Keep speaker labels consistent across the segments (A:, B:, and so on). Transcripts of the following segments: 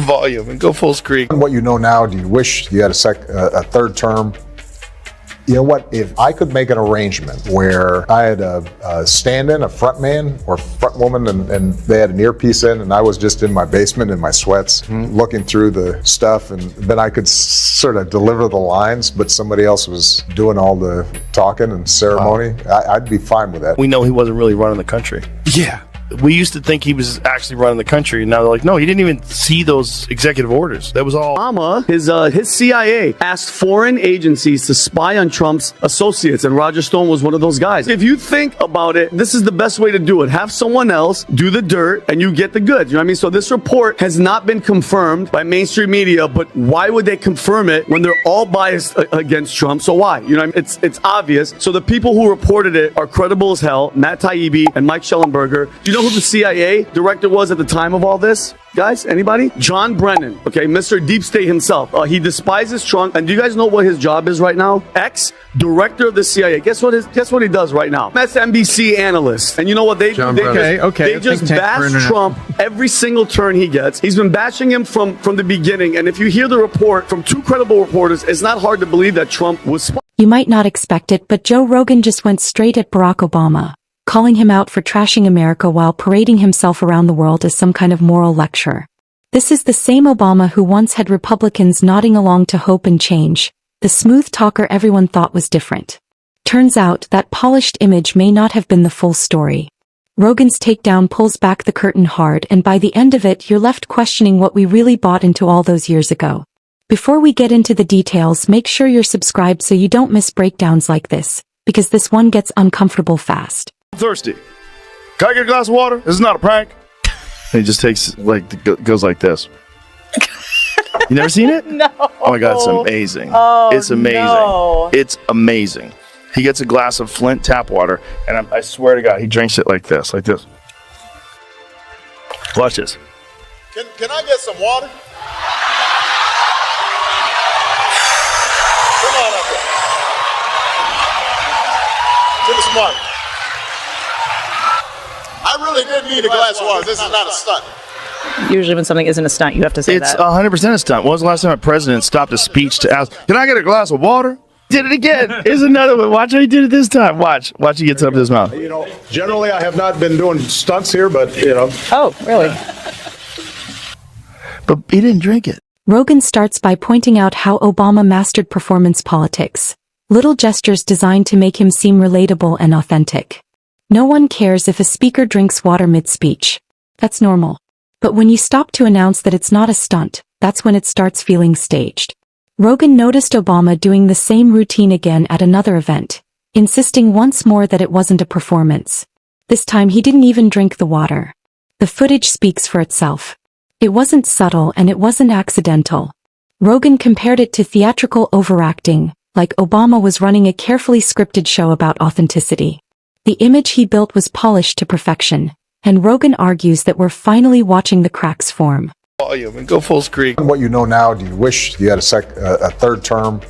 A: volume and go full screen.
B: What you know now, do you wish you had a third term? You know what, if I could make an arrangement where I had a stand-in, a front man or front woman, and they had an earpiece in, and I was just in my basement in my sweats looking through the stuff, and then I could sort of deliver the lines, but somebody else was doing all the talking and ceremony, I'd be fine with that.
A: We know he wasn't really running the country.
C: Yeah.
A: We used to think he was actually running the country, and now they're like, no, he didn't even see those executive orders. That was all.
D: Obama, his CIA asked foreign agencies to spy on Trump's associates, and Roger Stone was one of those guys. If you think about it, this is the best way to do it. Have someone else do the dirt, and you get the goods. You know what I mean? So this report has not been confirmed by mainstream media, but why would they confirm it when they're all biased against Trump? So why? You know what I mean? It's obvious. So the people who reported it are credible as hell. Matt Taibbi and Mike Schellenberger. Do you know who the CIA director was at the time of all this? Guys, anybody? John Brennan, okay, Mr. Deep State himself. He despises Trump, and do you guys know what his job is right now? Ex-director of the CIA. Guess what he does right now? MSNBC analyst. And you know what they do? They just bash Trump every single turn he gets. He's been bashing him from the beginning, and if you hear the report from two credible reporters, it's not hard to believe that Trump was...
E: You might not expect it, but Joe Rogan just went straight at Barack Obama, calling him out for trashing America while parading himself around the world as some kind of moral lecturer. This is the same Obama who once had Republicans nodding along to hope and change, the smooth talker everyone thought was different. Turns out that polished image may not have been the full story. Rogan's takedown pulls back the curtain hard, and by the end of it you're left questioning what we really bought into all those years ago. Before we get into the details, make sure you're subscribed so you don't miss breakdowns like this, because this one gets uncomfortable fast.
A: I'm thirsty. Can I get a glass of water? This is not a prank. And he just takes, goes like this. You never seen it?
F: No.
A: Oh my God, it's amazing.
F: Oh,
A: it's amazing.
F: No.
A: It's amazing. He gets a glass of Flint tap water, and I swear to God, he drinks it like this. Watch this.
G: Can I get some water? Come on up here. To the smart. I really did need a glass of water. This is not a stunt.
F: Usually when something isn't a stunt, you have to say
A: It's
F: that.
A: 100% a stunt. When was the last time a president stopped a speech to ask, can I get a glass of water? Did it again. Here's another one. Watch how he did it this time. Watch he gets up to his mouth.
B: You know, generally I have not been doing stunts here, but, you know.
F: Oh, really?
A: But he didn't drink it.
E: Rogan starts by pointing out how Obama mastered performance politics. Little gestures designed to make him seem relatable and authentic. No one cares if a speaker drinks water mid-speech. That's normal. But when you stop to announce that it's not a stunt, that's when it starts feeling staged. Rogan noticed Obama doing the same routine again at another event, insisting once more that it wasn't a performance. This time he didn't even drink the water. The footage speaks for itself. It wasn't subtle and it wasn't accidental. Rogan compared it to theatrical overacting, like Obama was running a carefully scripted show about authenticity. The image he built was polished to perfection, and Rogan argues that we're finally watching the cracks form.
A: Volume and go full screen.
B: What you know now, do you wish you had a third term?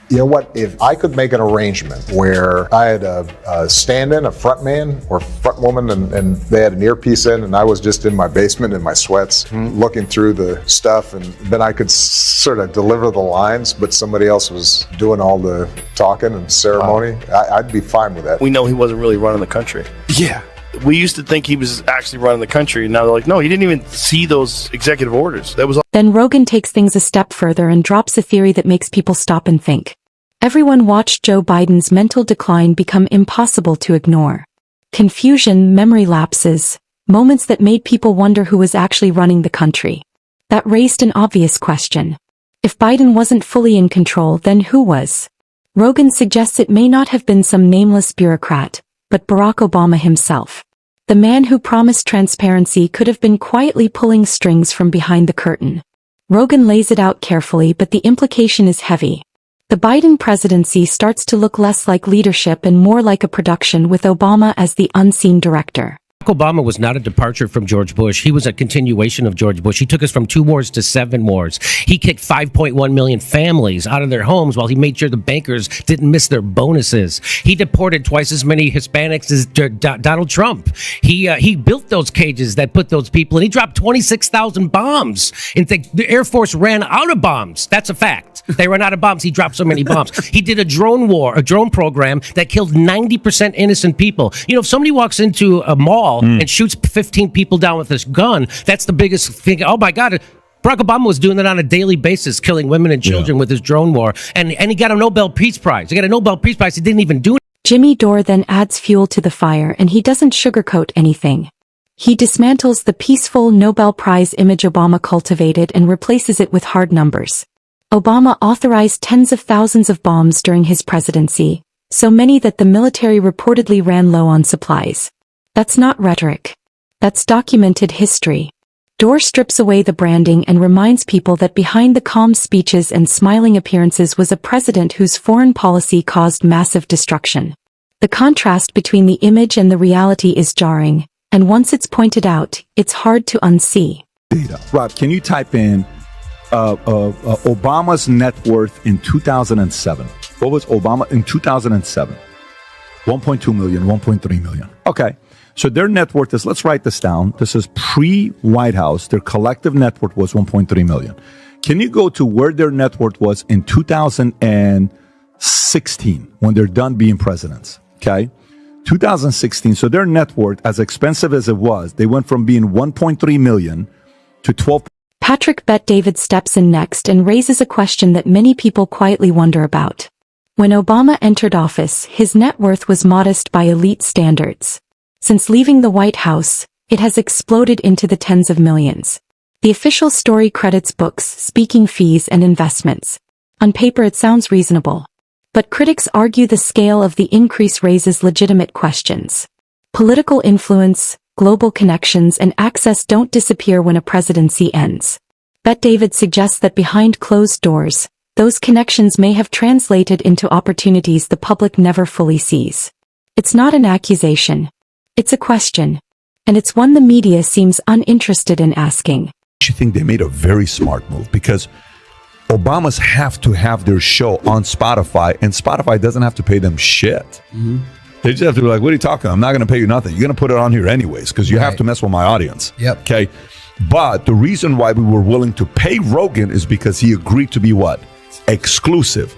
B: You know what, if I could make an arrangement where I had a stand-in, a front man or front woman, and they had an earpiece in, and I was just in my basement in my sweats looking through the stuff, and then I could sort of deliver the lines, but somebody else was doing all the talking and ceremony, I'd be fine with that.
A: We know he wasn't really running the country.
C: Yeah.
A: We used to think he was actually running the country, and now they're like, no, he didn't even see those executive orders. That was all.
E: Then Rogan takes things a step further and drops a theory that makes people stop and think. Everyone watched Joe Biden's mental decline become impossible to ignore. Confusion, memory lapses, moments that made people wonder who was actually running the country. That raised an obvious question. If Biden wasn't fully in control, then who was? Rogan suggests it may not have been some nameless bureaucrat, but Barack Obama himself. The man who promised transparency could have been quietly pulling strings from behind the curtain. Rogan lays it out carefully, but the implication is heavy. The Biden presidency starts to look less like leadership and more like a production with Obama as the unseen director.
C: Obama was not a departure from George Bush. He was a continuation of George Bush. He took us from 2 wars to 7 wars. He kicked 5.1 million families out of their homes while he made sure the bankers didn't miss their bonuses. He deported twice as many Hispanics as Donald Trump. He built those cages that put those people in. He dropped 26,000 bombs. And the Air Force ran out of bombs. That's a fact. They ran out of bombs. He dropped so many bombs. He did a drone program that killed 90% innocent people. You know, if somebody walks into a mall and shoots 15 people down with this gun, that's the biggest thing. Oh my God. Barack Obama was doing that on a daily basis, killing women and children with his drone war. And he got a Nobel Peace Prize. He got a Nobel Peace Prize. He didn't even do it.
E: Jimmy Dore then adds fuel to the fire, and he doesn't sugarcoat anything. He dismantles the peaceful Nobel Prize image Obama cultivated and replaces it with hard numbers. Obama authorized tens of thousands of bombs during his presidency, so many that the military reportedly ran low on supplies. That's not rhetoric. That's documented history. Dore strips away the branding and reminds people that behind the calm speeches and smiling appearances was a president whose foreign policy caused massive destruction. The contrast between the image and the reality is jarring, and once it's pointed out, it's hard to unsee.
H: Rob, can you type in Obama's net worth in 2007? What was Obama in 2007? 1.2 million, 1.3 million. Okay. So their net worth is, let's write this down. This is pre-White House. Their collective net worth was 1.3 million. Can you go to where their net worth was in 2016 when they're done being presidents? Okay. 2016. So their net worth, as expensive as it was, they went from being 1.3 million to 12.
E: Patrick Bet-David steps in next and raises a question that many people quietly wonder about. When Obama entered office, his net worth was modest by elite standards. Since leaving the White House, it has exploded into the tens of millions. The official story credits books, speaking fees, and investments. On paper it sounds reasonable. But critics argue the scale of the increase raises legitimate questions. Political influence, global connections, and access don't disappear when a presidency ends. Bet-David suggests that behind closed doors, those connections may have translated into opportunities the public never fully sees. It's not an accusation. It's a question. And it's one the media seems uninterested in asking.
H: I think they made a very smart move because Obamas have to have their show on Spotify, and Spotify doesn't have to pay them shit. Mm-hmm. They just have to be like, what are you talking about? I'm not going to pay you nothing. You're going to put it on here anyways because you have to mess with my audience.
I: Yep.
H: Okay. But the reason why we were willing to pay Rogan is because he agreed to be what? Exclusive.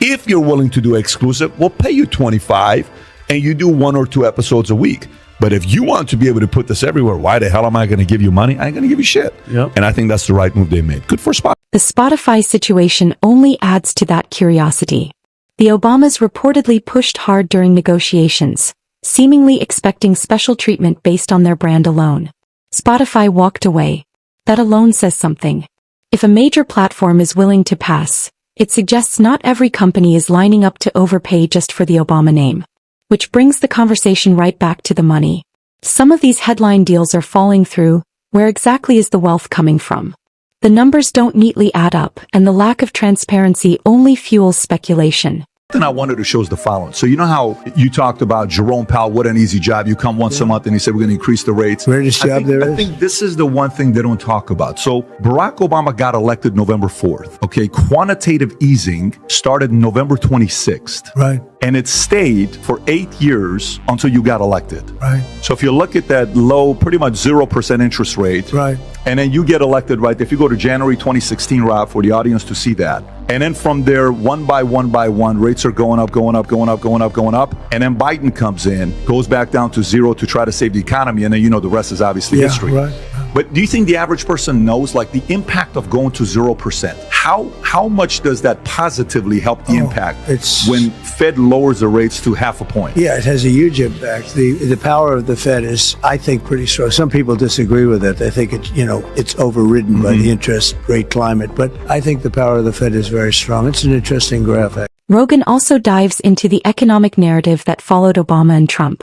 H: If you're willing to do exclusive, we'll pay you $25 and you do 1 or 2 episodes a week. But if you want to be able to put this everywhere, why the hell am I going to give you money? I ain't going to give you shit.
D: Yep.
H: And I think that's the right move they made. Good for Spotify.
E: The Spotify situation only adds to that curiosity. The Obamas reportedly pushed hard during negotiations, seemingly expecting special treatment based on their brand alone. Spotify walked away. That alone says something. If a major platform is willing to pass, it suggests not every company is lining up to overpay just for the Obama name. Which brings the conversation right back to the money. Some of these headline deals are falling through. Where exactly is the wealth coming from? The numbers don't neatly add up, and the lack of transparency only fuels speculation.
H: Then I wanted to show is the following. So you know how you talked about Jerome Powell, what an easy job. You come once a month and he said we're going to increase the rates.
I: Greatest job there is.
H: I think this is the one thing they don't talk about. So Barack Obama got elected November 4th. Okay, quantitative easing started November 26th.
I: Right.
H: And it stayed for 8 years until you got elected.
I: Right.
H: So if you look at that low, pretty much 0% interest rate.
I: Right.
H: And then you get elected, right? If you go to January 2016, Rob, for the audience to see that. And then from there, one by one, rates are going up. And then Biden comes in, goes back down to 0 to try to save the economy. And then, the rest is obviously history.
I: Right.
H: But do you think the average person knows, like, the impact of going to 0%? How much does that positively help the impact when Fed lowers the rates to 0.5 point?
I: Yeah, it has a huge impact. The power of the Fed is, I think, pretty strong. Some people disagree with it. They think it's overridden by the interest rate climate. But I think the power of the Fed is very strong. It's an interesting graphic.
E: Rogan also dives into the economic narrative that followed Obama and Trump.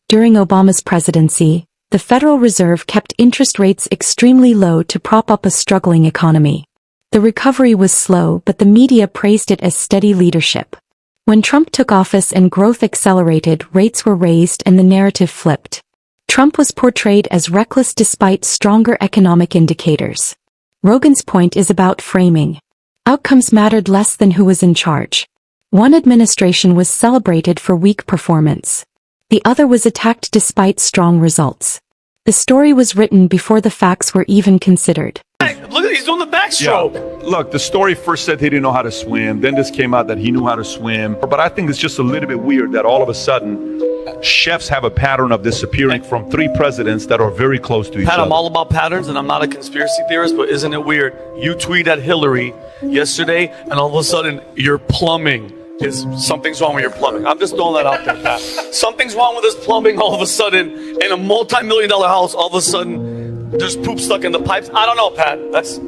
E: During Obama's presidency, the Federal Reserve kept interest rates extremely low to prop up a struggling economy. The recovery was slow, but the media praised it as steady leadership. When Trump took office and growth accelerated, rates were raised and the narrative flipped. Trump was portrayed as reckless despite stronger economic indicators. Rogan's point is about framing. Outcomes mattered less than who was in charge. One administration was celebrated for weak performance. The other was attacked despite strong results. The story was written before the facts were even considered.
D: Hey, look at he's doing the backstroke.
H: Yeah. Look, the story first said he didn't know how to swim. Then this came out that he knew how to swim. But I think it's just a little bit weird that all of a sudden chefs have a pattern of disappearing from 3 presidents that are very close to each
D: Pat,
H: other.
D: I'm all about patterns, and I'm not a conspiracy theorist, but isn't it weird? You tweet at Hillary yesterday, and all of a sudden, your plumbing is something's wrong with your plumbing. I'm just throwing that out there, Pat. Something's wrong with this plumbing. All of a sudden, in a multi-million-dollar house, all of a sudden, there's poop stuck in the pipes. I don't know, Pat. That's.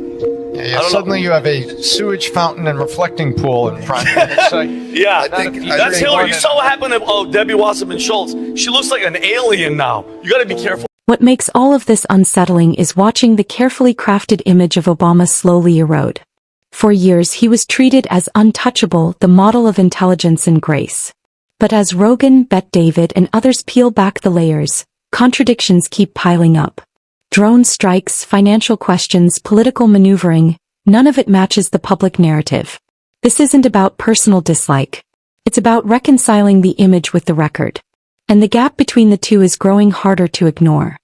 J: Suddenly you have a sewage fountain and reflecting pool in front. It's like,
D: yeah, that's Hillary. You saw what happened to Debbie Wasserman Schultz. She looks like an alien now. You got to be careful.
E: What makes all of this unsettling is watching the carefully crafted image of Obama slowly erode. For years he was treated as untouchable, the model of intelligence and grace. But as Rogan, Bette David, and others peel back the layers, contradictions keep piling up. Drone strikes, financial questions, political maneuvering, none of it matches the public narrative. This isn't about personal dislike. It's about reconciling the image with the record. And the gap between the two is growing harder to ignore.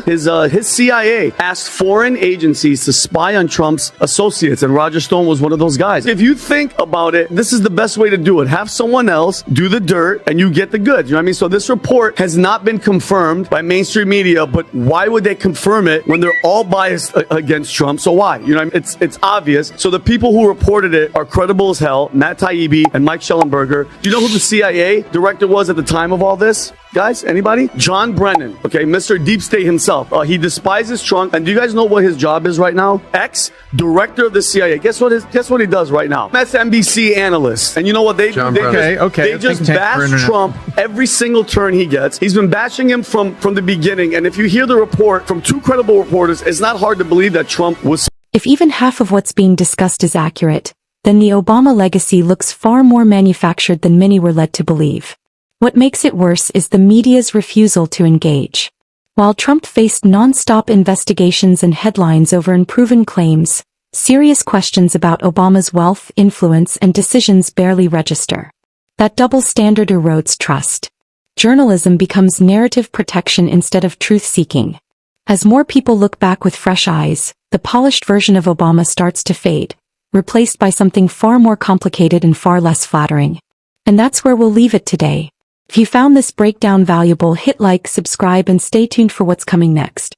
D: His CIA asked foreign agencies to spy on Trump's associates, and Roger Stone was one of those guys. If you think about it, this is the best way to do it. Have someone else do the dirt, and you get the goods. You know what I mean? So this report has not been confirmed by mainstream media, but why would they confirm it when they're all biased against Trump? So why? You know what I mean? It's obvious. So the people who reported it are credible as hell. Matt Taibbi and Mike Schellenberger. Do you know who the CIA director was at the time of all this? Guys, anybody? John Brennan, okay, Mr. Deep State himself. He despises Trump. And do you guys know what his job is right now? Ex-director of the CIA. Guess what he does right now? MSNBC analyst. And you know what they do? They just bash Trump every single turn he gets. He's been bashing him from the beginning. And if you hear the report from 2 credible reporters, it's not hard to believe that Trump was...
E: If even half of what's being discussed is accurate, then the Obama legacy looks far more manufactured than many were led to believe. What makes it worse is the media's refusal to engage. While Trump faced non-stop investigations and headlines over unproven claims, serious questions about Obama's wealth, influence, and decisions barely register. That double standard erodes trust. Journalism becomes narrative protection instead of truth-seeking. As more people look back with fresh eyes, the polished version of Obama starts to fade, replaced by something far more complicated and far less flattering. And that's where we'll leave it today. If you found this breakdown valuable, hit like, subscribe, and stay tuned for what's coming next.